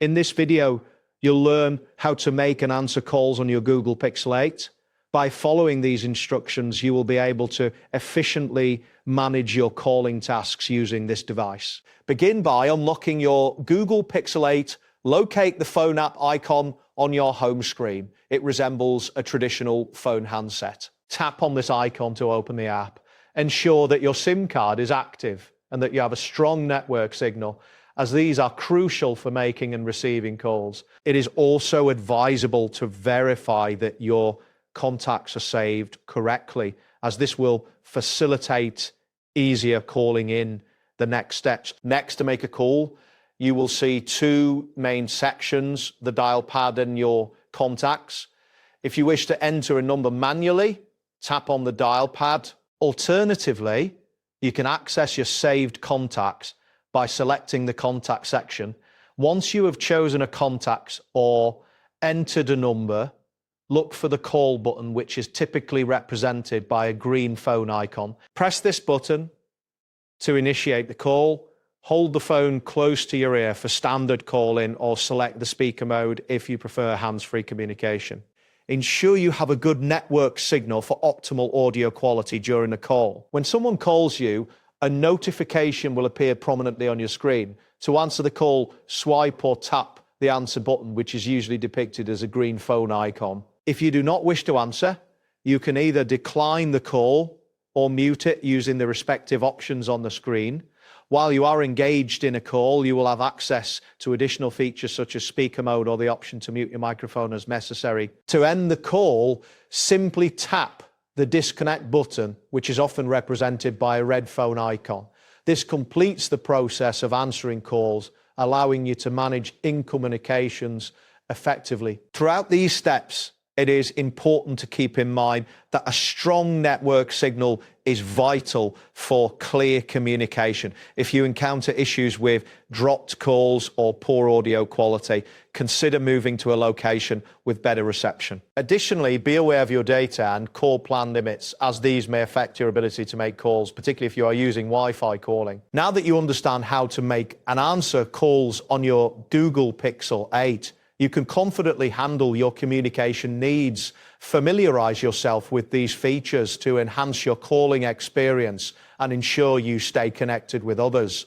In this video, you'll learn how to make and answer calls on your Google Pixel 8. By following these instructions, you will be able to efficiently manage your calling tasks using this device. Begin by unlocking your Google Pixel 8. Locate the phone app icon on your home screen. It resembles a traditional phone handset. Tap on this icon to open the app. Ensure that your SIM card is active and that you have a strong network signal, as these are crucial for making and receiving calls. It is also advisable to verify that your contacts are saved correctly, as this will facilitate easier calling in the next steps. Next, to make a call, you will see two main sections, the dial pad and your contacts. If you wish to enter a number manually, tap on the dial pad. Alternatively, you can access your saved contacts by selecting the contact section. Once you have chosen a contact or entered a number, look for the call button, which is typically represented by a green phone icon. Press this button to initiate the call. Hold the phone close to your ear for standard call-in, or select the speaker mode if you prefer hands-free communication. Ensure you have a good network signal for optimal audio quality during the call. When someone calls you, a notification will appear prominently on your screen. To answer the call, swipe or tap the answer button, which is usually depicted as a green phone icon. If you do not wish to answer, you can either decline the call or mute it using the respective options on the screen. While you are engaged in a call, you will have access to additional features such as speaker mode or the option to mute your microphone as necessary. To end the call, simply tap the disconnect button, which is often represented by a red phone icon. This completes the process of answering calls, allowing you to manage communications effectively. Throughout these steps, it is important to keep in mind that a strong network signal is vital for clear communication. If you encounter issues with dropped calls or poor audio quality, consider moving to a location with better reception. Additionally, be aware of your data and call plan limits, as these may affect your ability to make calls, particularly if you are using Wi-Fi calling. Now that you understand how to make and answer calls on your Google Pixel 8, you can confidently handle your communication needs. Familiarize yourself with these features to enhance your calling experience and ensure you stay connected with others.